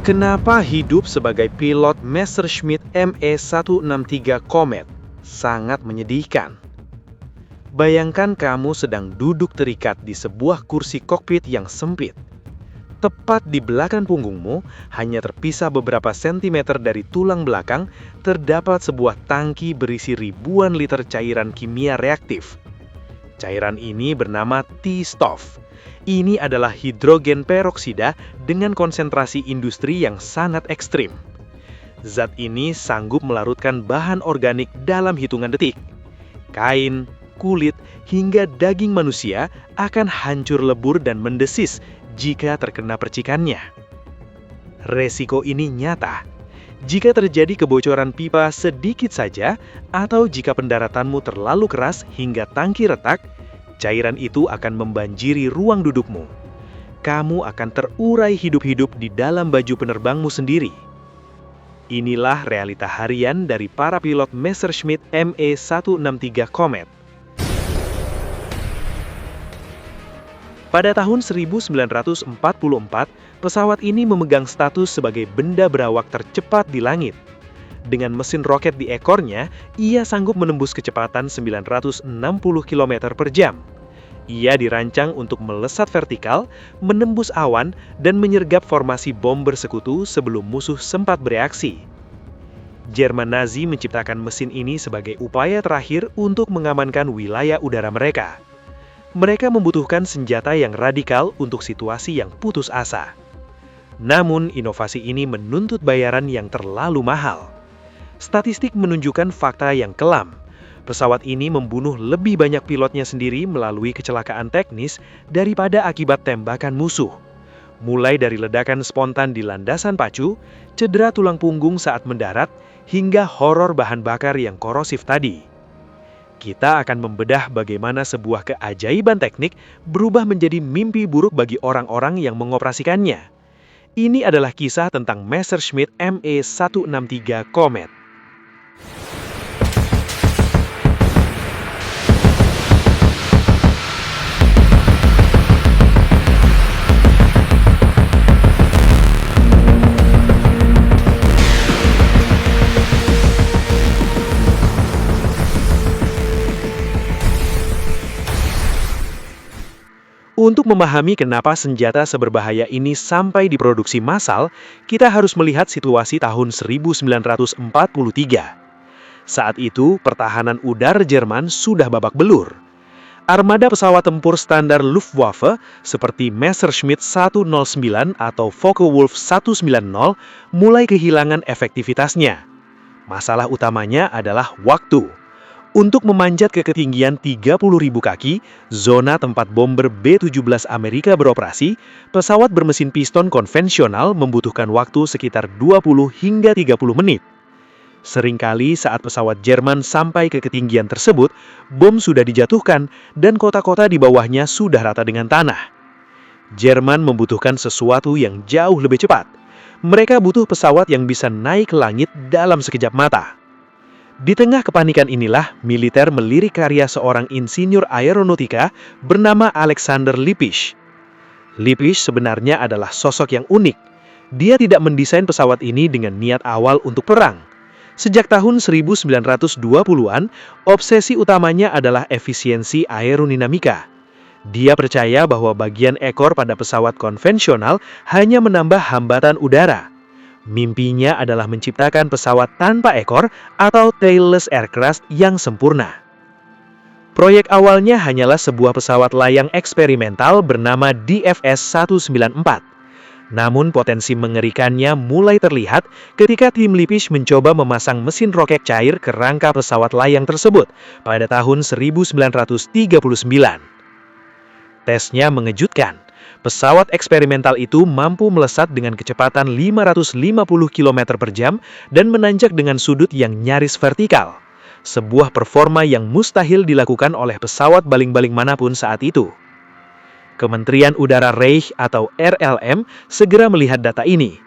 Kenapa hidup sebagai pilot Messerschmitt Me-163 Comet sangat menyedihkan? Bayangkan kamu sedang duduk terikat di sebuah kursi kokpit yang sempit. Tepat di belakang punggungmu, hanya terpisah beberapa sentimeter dari tulang belakang, terdapat sebuah tangki berisi ribuan liter cairan kimia reaktif. Cairan ini bernama T-Stov. Ini adalah hidrogen peroksida dengan konsentrasi industri yang sangat ekstrim. Zat ini sanggup melarutkan bahan organik dalam hitungan detik. Kain, kulit, hingga daging manusia akan hancur lebur dan mendesis jika terkena percikannya. Resiko ini nyata. Jika terjadi kebocoran pipa sedikit saja, atau jika pendaratanmu terlalu keras hingga tangki retak, cairan itu akan membanjiri ruang dudukmu. Kamu akan terurai hidup-hidup di dalam baju penerbangmu sendiri. Inilah realita harian dari para pilot Messerschmitt Me-163 Comet. Pada tahun 1944, pesawat ini memegang status sebagai benda berawak tercepat di langit. Dengan mesin roket di ekornya, ia sanggup menembus kecepatan 960 km per jam. Ia dirancang untuk melesat vertikal, menembus awan, dan menyergap formasi bom bersekutu sebelum musuh sempat bereaksi. Jerman Nazi menciptakan mesin ini sebagai upaya terakhir untuk mengamankan wilayah udara mereka. Mereka membutuhkan senjata yang radikal untuk situasi yang putus asa. Namun, inovasi ini menuntut bayaran yang terlalu mahal. Statistik menunjukkan fakta yang kelam. Pesawat ini membunuh lebih banyak pilotnya sendiri melalui kecelakaan teknis daripada akibat tembakan musuh. Mulai dari ledakan spontan di landasan pacu, cedera tulang punggung saat mendarat, hingga horor bahan bakar yang korosif tadi. Kita akan membedah bagaimana sebuah keajaiban teknik berubah menjadi mimpi buruk bagi orang-orang yang mengoperasikannya. Ini adalah kisah tentang Messerschmitt Me-163 Comet. Untuk memahami kenapa senjata seberbahaya ini sampai diproduksi massal, kita harus melihat situasi tahun 1943. Saat itu, pertahanan udara Jerman sudah babak belur. Armada pesawat tempur standar Luftwaffe seperti Messerschmitt 109 atau Focke-Wulf 190 mulai kehilangan efektivitasnya. Masalah utamanya adalah waktu. Untuk memanjat ke ketinggian 30.000 kaki, zona tempat bomber B-17 Amerika beroperasi, pesawat bermesin piston konvensional membutuhkan waktu sekitar 20 hingga 30 menit. Seringkali saat pesawat Jerman sampai ke ketinggian tersebut, bom sudah dijatuhkan dan kota-kota di bawahnya sudah rata dengan tanah. Jerman membutuhkan sesuatu yang jauh lebih cepat. Mereka butuh pesawat yang bisa naik ke langit dalam sekejap mata. Di tengah kepanikan inilah, militer melirik karya seorang insinyur aeronautika bernama Alexander Lippisch. Lippisch sebenarnya adalah sosok yang unik. Dia tidak mendesain pesawat ini dengan niat awal untuk perang. Sejak tahun 1920-an, obsesi utamanya adalah efisiensi aerodinamika. Dia percaya bahwa bagian ekor pada pesawat konvensional hanya menambah hambatan udara. Mimpinya adalah menciptakan pesawat tanpa ekor atau tailless aircraft yang sempurna. Proyek awalnya hanyalah sebuah pesawat layang eksperimental bernama DFS-194. Namun potensi mengerikannya mulai terlihat ketika tim Lippisch mencoba memasang mesin roket cair ke rangka pesawat layang tersebut pada tahun 1939. Tesnya mengejutkan. Pesawat eksperimental itu mampu melesat dengan kecepatan 550 km per jam dan menanjak dengan sudut yang nyaris vertikal. Sebuah performa yang mustahil dilakukan oleh pesawat baling-baling manapun saat itu. Kementerian Udara Reich atau RLM segera melihat data ini.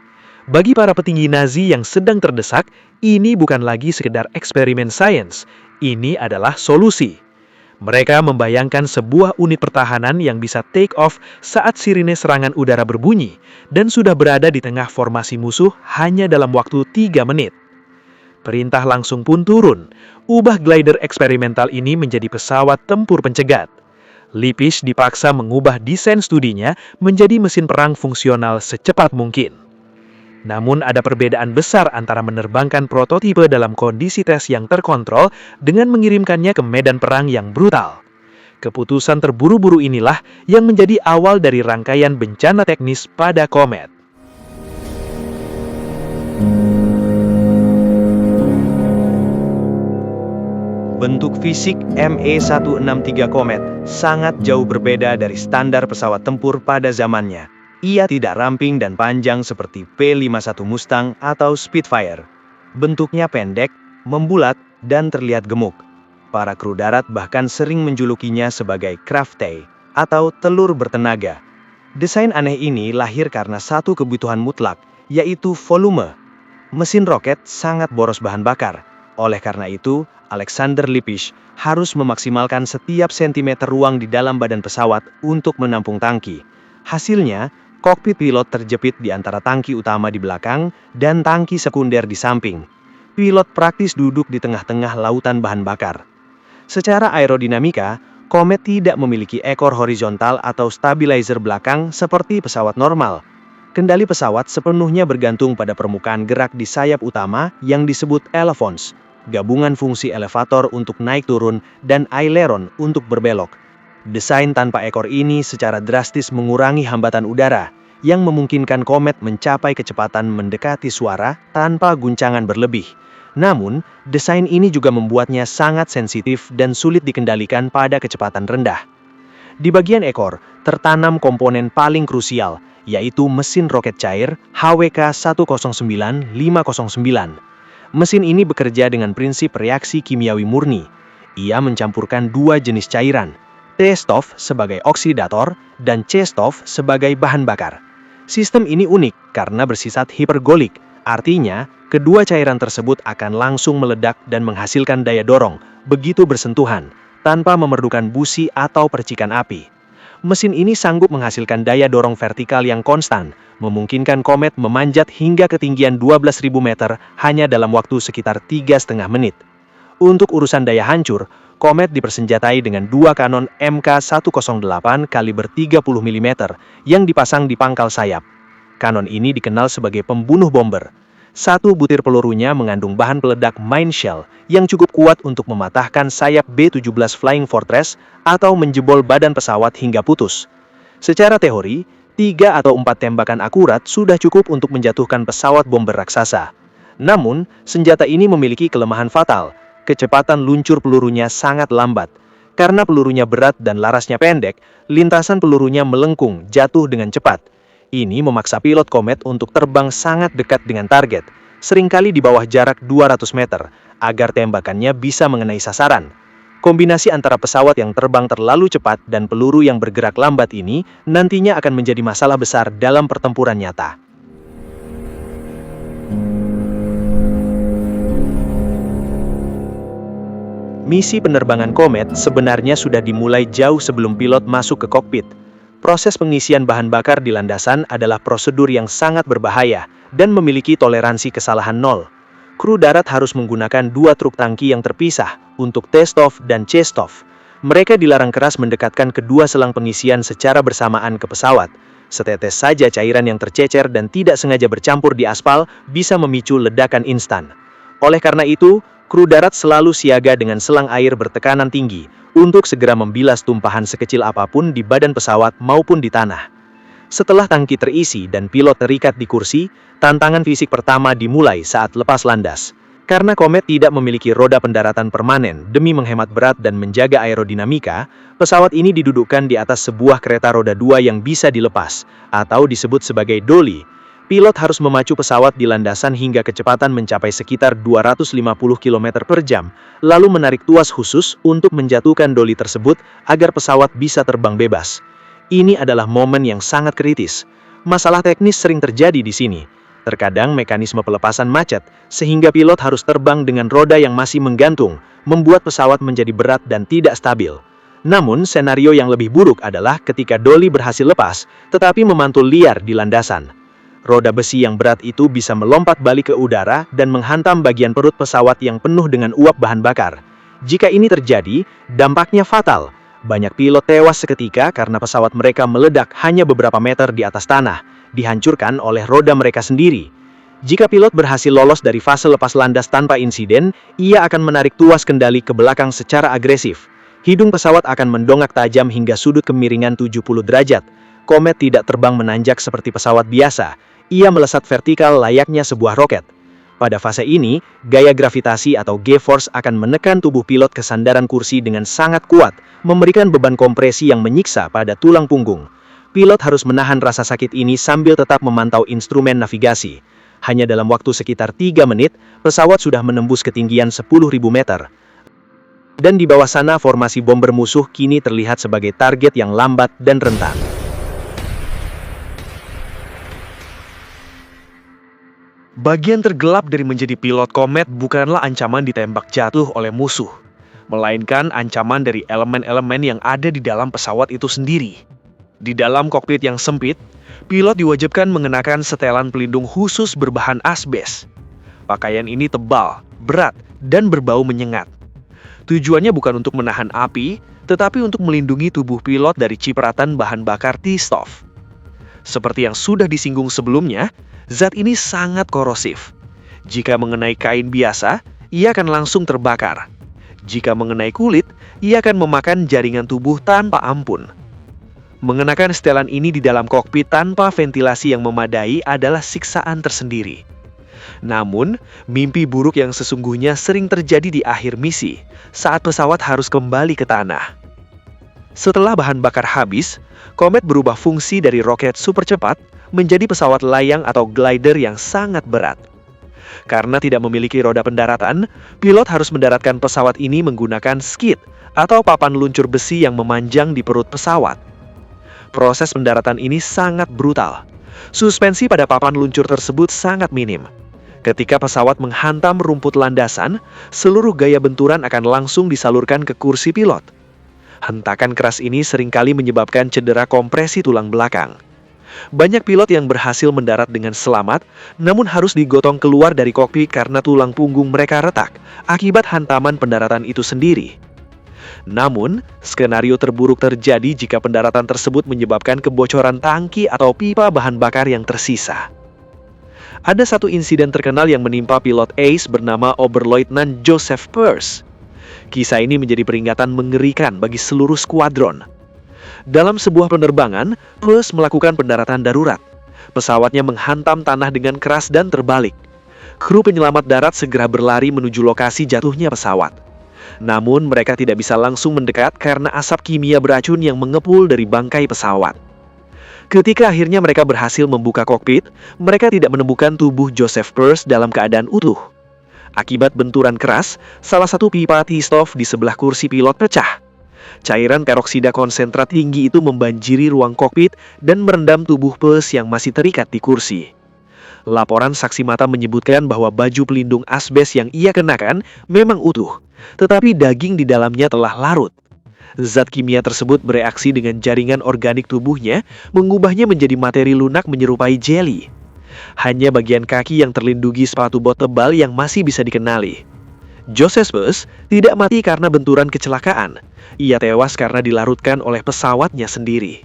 Bagi para petinggi Nazi yang sedang terdesak, ini bukan lagi sekedar eksperimen sains. Ini adalah solusi. Mereka membayangkan sebuah unit pertahanan yang bisa take off saat sirine serangan udara berbunyi dan sudah berada di tengah formasi musuh hanya dalam waktu 3 menit. Perintah langsung pun turun, ubah glider eksperimental ini menjadi pesawat tempur pencegat. Lippisch dipaksa mengubah desain studinya menjadi mesin perang fungsional secepat mungkin. Namun ada perbedaan besar antara menerbangkan prototipe dalam kondisi tes yang terkontrol dengan mengirimkannya ke medan perang yang brutal. Keputusan terburu-buru inilah yang menjadi awal dari rangkaian bencana teknis pada Comet. Bentuk fisik ME-163 Comet sangat jauh berbeda dari standar pesawat tempur pada zamannya. Ia tidak ramping dan panjang seperti P-51 Mustang atau Spitfire. Bentuknya pendek, membulat, dan terlihat gemuk. Para kru darat bahkan sering menjulukinya sebagai Krafty atau telur bertenaga. Desain aneh ini lahir karena satu kebutuhan mutlak, yaitu volume. Mesin roket sangat boros bahan bakar. Oleh karena itu, Alexander Lippisch harus memaksimalkan setiap sentimeter ruang di dalam badan pesawat untuk menampung tangki. Hasilnya, kokpit pilot terjepit di antara tangki utama di belakang dan tangki sekunder di samping. Pilot praktis duduk di tengah-tengah lautan bahan bakar. Secara aerodinamika, Comet tidak memiliki ekor horizontal atau stabilizer belakang seperti pesawat normal. Kendali pesawat sepenuhnya bergantung pada permukaan gerak di sayap utama yang disebut elevons, gabungan fungsi elevator untuk naik turun dan aileron untuk berbelok. Desain tanpa ekor ini secara drastis mengurangi hambatan udara, yang memungkinkan Comet mencapai kecepatan mendekati suara tanpa guncangan berlebih. Namun, desain ini juga membuatnya sangat sensitif dan sulit dikendalikan pada kecepatan rendah. Di bagian ekor, tertanam komponen paling krusial, yaitu mesin roket cair HWK-109-509. Mesin ini bekerja dengan prinsip reaksi kimiawi murni. Ia mencampurkan dua jenis cairan, T-stov sebagai oksidator dan C-stov sebagai bahan bakar. Sistem ini unik karena bersifat hipergolik, artinya kedua cairan tersebut akan langsung meledak dan menghasilkan daya dorong begitu bersentuhan, tanpa memerlukan busi atau percikan api. Mesin ini sanggup menghasilkan daya dorong vertikal yang konstan, memungkinkan Comet memanjat hingga ketinggian 12.000 meter hanya dalam waktu sekitar 3,5 menit. Untuk urusan daya hancur, Comet dipersenjatai dengan dua kanon Mk-108 kaliber 30 mm yang dipasang di pangkal sayap. Kanon ini dikenal sebagai pembunuh bomber. Satu butir pelurunya mengandung bahan peledak mine shell yang cukup kuat untuk mematahkan sayap B-17 Flying Fortress atau menjebol badan pesawat hingga putus. Secara teori, 3 atau 4 tembakan akurat sudah cukup untuk menjatuhkan pesawat bomber raksasa. Namun, senjata ini memiliki kelemahan fatal. Kecepatan luncur pelurunya sangat lambat. Karena pelurunya berat dan larasnya pendek, lintasan pelurunya melengkung, jatuh dengan cepat. Ini memaksa pilot Comet untuk terbang sangat dekat dengan target, seringkali di bawah jarak 200 meter, agar tembakannya bisa mengenai sasaran. Kombinasi antara pesawat yang terbang terlalu cepat dan peluru yang bergerak lambat ini nantinya akan menjadi masalah besar dalam pertempuran nyata. Misi penerbangan Comet sebenarnya sudah dimulai jauh sebelum pilot masuk ke kokpit. Proses pengisian bahan bakar di landasan adalah prosedur yang sangat berbahaya dan memiliki toleransi kesalahan nol. Kru darat harus menggunakan dua truk tangki yang terpisah untuk T-stov dan C-stov. Mereka dilarang keras mendekatkan kedua selang pengisian secara bersamaan ke pesawat. Setetes saja cairan yang tercecer dan tidak sengaja bercampur di aspal bisa memicu ledakan instan. Oleh karena itu, kru darat selalu siaga dengan selang air bertekanan tinggi untuk segera membilas tumpahan sekecil apapun di badan pesawat maupun di tanah. Setelah tangki terisi dan pilot terikat di kursi, tantangan fisik pertama dimulai saat lepas landas. Karena Comet tidak memiliki roda pendaratan permanen demi menghemat berat dan menjaga aerodinamika, pesawat ini didudukkan di atas sebuah kereta roda 2 yang bisa dilepas, atau disebut sebagai dolly. Pilot harus memacu pesawat di landasan hingga kecepatan mencapai sekitar 250 km per jam, lalu menarik tuas khusus untuk menjatuhkan dolly tersebut agar pesawat bisa terbang bebas. Ini adalah momen yang sangat kritis. Masalah teknis sering terjadi di sini. Terkadang mekanisme pelepasan macet, sehingga pilot harus terbang dengan roda yang masih menggantung, membuat pesawat menjadi berat dan tidak stabil. Namun, senario yang lebih buruk adalah ketika Dolly berhasil lepas, tetapi memantul liar di landasan. Roda besi yang berat itu bisa melompat balik ke udara dan menghantam bagian perut pesawat yang penuh dengan uap bahan bakar. Jika ini terjadi, dampaknya fatal. Banyak pilot tewas seketika karena pesawat mereka meledak hanya beberapa meter di atas tanah, dihancurkan oleh roda mereka sendiri. Jika pilot berhasil lolos dari fase lepas landas tanpa insiden, ia akan menarik tuas kendali ke belakang secara agresif. Hidung pesawat akan mendongak tajam hingga sudut kemiringan 70 derajat. Komet tidak terbang menanjak seperti pesawat biasa. Ia melesat vertikal layaknya sebuah roket. Pada fase ini, gaya gravitasi atau G-force akan menekan tubuh pilot ke sandaran kursi dengan sangat kuat, memberikan beban kompresi yang menyiksa pada tulang punggung. Pilot harus menahan rasa sakit ini sambil tetap memantau instrumen navigasi. Hanya dalam waktu sekitar 3 menit, pesawat sudah menembus ketinggian 10.000 meter. Dan di bawah sana formasi bomber musuh kini terlihat sebagai target yang lambat dan rentan. Bagian tergelap dari menjadi pilot Komet bukanlah ancaman ditembak jatuh oleh musuh, melainkan ancaman dari elemen-elemen yang ada di dalam pesawat itu sendiri. Di dalam kokpit yang sempit, pilot diwajibkan mengenakan setelan pelindung khusus berbahan asbes. Pakaian ini tebal, berat, dan berbau menyengat. Tujuannya bukan untuk menahan api, tetapi untuk melindungi tubuh pilot dari cipratan bahan bakar T-stove. Seperti yang sudah disinggung sebelumnya, zat ini sangat korosif. Jika mengenai kain biasa, ia akan langsung terbakar. Jika mengenai kulit, ia akan memakan jaringan tubuh tanpa ampun. Mengenakan setelan ini di dalam kokpit tanpa ventilasi yang memadai adalah siksaan tersendiri. Namun, mimpi buruk yang sesungguhnya sering terjadi di akhir misi, saat pesawat harus kembali ke tanah. Setelah bahan bakar habis, Komet berubah fungsi dari roket super cepat menjadi pesawat layang atau glider yang sangat berat. Karena tidak memiliki roda pendaratan, pilot harus mendaratkan pesawat ini menggunakan skid atau papan luncur besi yang memanjang di perut pesawat. Proses pendaratan ini sangat brutal. Suspensi pada papan luncur tersebut sangat minim. Ketika pesawat menghantam rumput landasan, seluruh gaya benturan akan langsung disalurkan ke kursi pilot. Hentakan keras ini seringkali menyebabkan cedera kompresi tulang belakang. Banyak pilot yang berhasil mendarat dengan selamat, namun harus digotong keluar dari kokpit karena tulang punggung mereka retak akibat hantaman pendaratan itu sendiri. Namun, skenario terburuk terjadi jika pendaratan tersebut menyebabkan kebocoran tangki atau pipa bahan bakar yang tersisa. Ada satu insiden terkenal yang menimpa pilot ace bernama Oberleutnant Joseph Peirce. Kisah ini menjadi peringatan mengerikan bagi seluruh skuadron. Dalam sebuah penerbangan, Peirce melakukan pendaratan darurat. Pesawatnya menghantam tanah dengan keras dan terbalik. Kru penyelamat darat segera berlari menuju lokasi jatuhnya pesawat. Namun mereka tidak bisa langsung mendekat karena asap kimia beracun yang mengepul dari bangkai pesawat. Ketika akhirnya mereka berhasil membuka kokpit, mereka tidak menemukan tubuh Joseph Peirce dalam keadaan utuh. Akibat benturan keras, salah satu pipa T-stove di sebelah kursi pilot pecah. Cairan peroksida konsentrat tinggi itu membanjiri ruang kokpit dan merendam tubuh Peirce yang masih terikat di kursi. Laporan saksi mata menyebutkan bahwa baju pelindung asbes yang ia kenakan memang utuh, tetapi daging di dalamnya telah larut. Zat kimia tersebut bereaksi dengan jaringan organik tubuhnya, mengubahnya menjadi materi lunak menyerupai jeli. Hanya bagian kaki yang terlindungi sepatu bot tebal yang masih bisa dikenali. Joseph Peirce tidak mati karena benturan kecelakaan. Ia tewas karena dilarutkan oleh pesawatnya sendiri.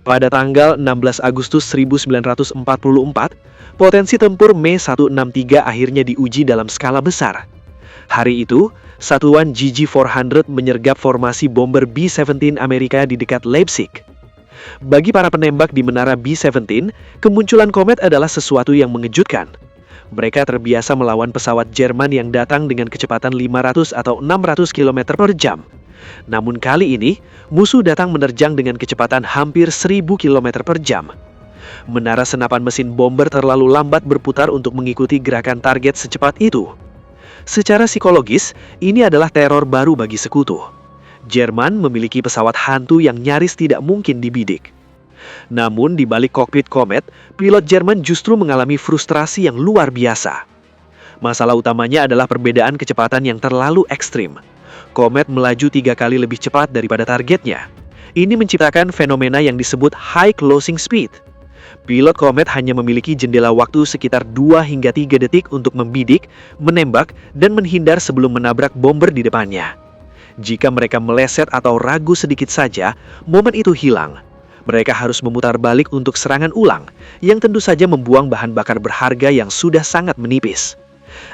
Pada tanggal 16 Agustus 1944, potensi tempur Me-163 akhirnya diuji dalam skala besar. Hari itu, satuan GG-400 menyergap formasi bomber B-17 Amerika di dekat Leipzig. Bagi para penembak di menara B-17, kemunculan komet adalah sesuatu yang mengejutkan. Mereka terbiasa melawan pesawat Jerman yang datang dengan kecepatan 500 atau 600 km per jam. Namun kali ini, musuh datang menerjang dengan kecepatan hampir 1000 km per jam. Menara senapan mesin bomber terlalu lambat berputar untuk mengikuti gerakan target secepat itu. Secara psikologis, ini adalah teror baru bagi sekutu. Jerman memiliki pesawat hantu yang nyaris tidak mungkin dibidik. Namun di balik kokpit Comet, pilot Jerman justru mengalami frustrasi yang luar biasa. Masalah utamanya adalah perbedaan kecepatan yang terlalu ekstrim. Comet melaju 3 kali lebih cepat daripada targetnya. Ini menciptakan fenomena yang disebut high closing speed. Pilot Comet hanya memiliki jendela waktu sekitar 2 hingga 3 detik untuk membidik, menembak, dan menghindar sebelum menabrak bomber di depannya. Jika mereka meleset atau ragu sedikit saja, momen itu hilang. Mereka harus memutar balik untuk serangan ulang, yang tentu saja membuang bahan bakar berharga yang sudah sangat menipis.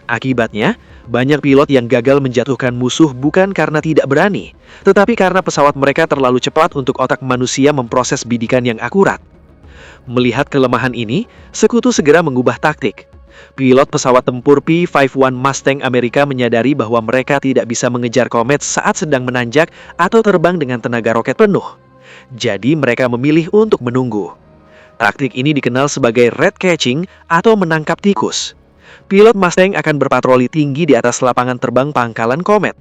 Akibatnya, banyak pilot yang gagal menjatuhkan musuh bukan karena tidak berani, tetapi karena pesawat mereka terlalu cepat untuk otak manusia memproses bidikan yang akurat. Melihat kelemahan ini, sekutu segera mengubah taktik. Pilot pesawat tempur P-51 Mustang Amerika menyadari bahwa mereka tidak bisa mengejar Comet saat sedang menanjak atau terbang dengan tenaga roket penuh. Jadi mereka memilih untuk menunggu. Taktik ini dikenal sebagai rat catching atau menangkap tikus. Pilot Mustang akan berpatroli tinggi di atas lapangan terbang pangkalan Comet.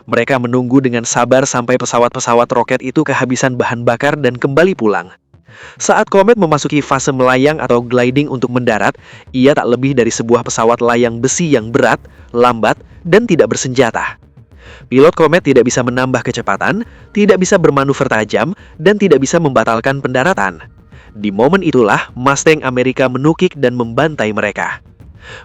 Mereka menunggu dengan sabar sampai pesawat-pesawat roket itu kehabisan bahan bakar dan kembali pulang. Saat Comet memasuki fase melayang atau gliding untuk mendarat, ia tak lebih dari sebuah pesawat layang besi yang berat, lambat, dan tidak bersenjata. Pilot Comet tidak bisa menambah kecepatan, tidak bisa bermanuver tajam, dan tidak bisa membatalkan pendaratan. Di momen itulah Mustang Amerika menukik dan membantai mereka.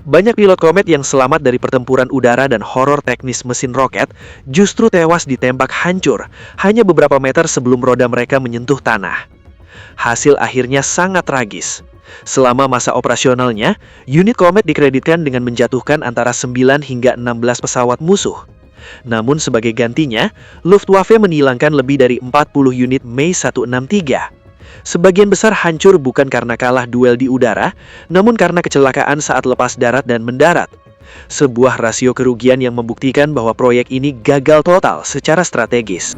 Banyak pilot Comet yang selamat dari pertempuran udara dan horor teknis mesin roket justru tewas ditembak hancur hanya beberapa meter sebelum roda mereka menyentuh tanah. Hasil akhirnya sangat tragis. Selama masa operasionalnya, unit Comet dikreditkan dengan menjatuhkan antara 9 hingga 16 pesawat musuh. Namun sebagai gantinya, Luftwaffe menghilangkan lebih dari 40 unit Me-163. Sebagian besar hancur bukan karena kalah duel di udara, namun karena kecelakaan saat lepas darat dan mendarat. Sebuah rasio kerugian yang membuktikan bahwa proyek ini gagal total secara strategis.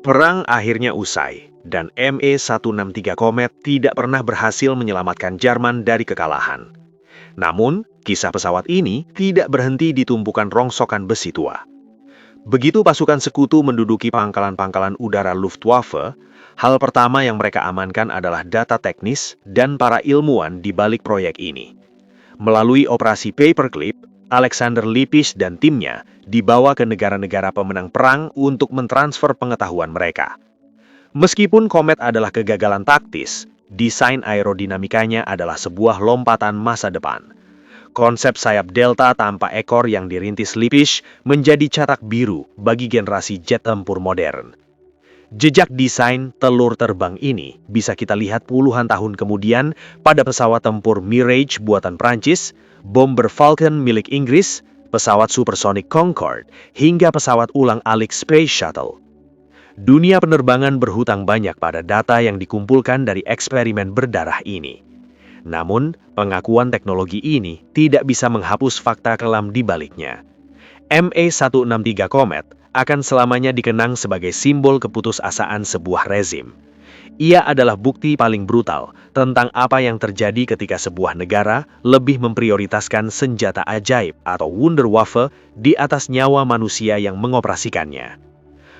Perang akhirnya usai, dan Me-163 Comet tidak pernah berhasil menyelamatkan Jerman dari kekalahan. Namun, kisah pesawat ini tidak berhenti di tumpukan rongsokan besi tua. Begitu pasukan sekutu menduduki pangkalan-pangkalan udara Luftwaffe, hal pertama yang mereka amankan adalah data teknis dan para ilmuwan di balik proyek ini. Melalui operasi Paperclip, Alexander Lippisch dan timnya dibawa ke negara-negara pemenang perang untuk mentransfer pengetahuan mereka. Meskipun Comet adalah kegagalan taktis, desain aerodinamikanya adalah sebuah lompatan masa depan. Konsep sayap delta tanpa ekor yang dirintis Lippisch menjadi catak biru bagi generasi jet tempur modern. Jejak desain telur terbang ini bisa kita lihat puluhan tahun kemudian pada pesawat tempur Mirage buatan Prancis, bomber Falcon milik Inggris, pesawat supersonik Concorde, hingga pesawat ulang-alik Space Shuttle. Dunia penerbangan berhutang banyak pada data yang dikumpulkan dari eksperimen berdarah ini. Namun, pengakuan teknologi ini tidak bisa menghapus fakta kelam di baliknya. Me-163 Comet akan selamanya dikenang sebagai simbol keputusasaan sebuah rezim. Ia adalah bukti paling brutal tentang apa yang terjadi ketika sebuah negara lebih memprioritaskan senjata ajaib atau Wunderwaffe di atas nyawa manusia yang mengoperasikannya.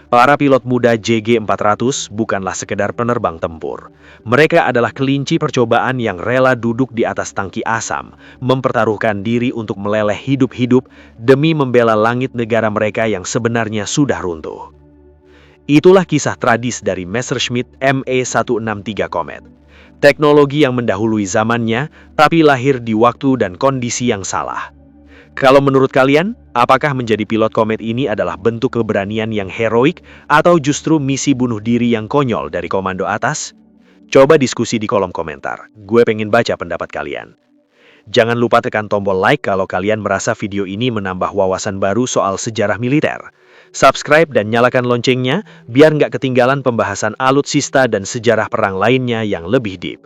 Para pilot muda JG-400 bukanlah sekedar penerbang tempur. Mereka adalah kelinci percobaan yang rela duduk di atas tangki asam, mempertaruhkan diri untuk meleleh hidup-hidup demi membela langit negara mereka yang sebenarnya sudah runtuh. Itulah kisah tragis dari Messerschmitt Me-163 Comet. Teknologi yang mendahului zamannya, tapi lahir di waktu dan kondisi yang salah. Kalau menurut kalian, apakah menjadi pilot Comet ini adalah bentuk keberanian yang heroik atau justru misi bunuh diri yang konyol dari komando atas? Coba diskusi di kolom komentar. Gue pengen baca pendapat kalian. Jangan lupa tekan tombol like kalau kalian merasa video ini menambah wawasan baru soal sejarah militer. Subscribe dan nyalakan loncengnya biar nggak ketinggalan pembahasan alutsista dan sejarah perang lainnya yang lebih deep.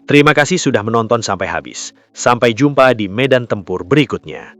Terima kasih sudah menonton sampai habis. Sampai jumpa di medan tempur berikutnya.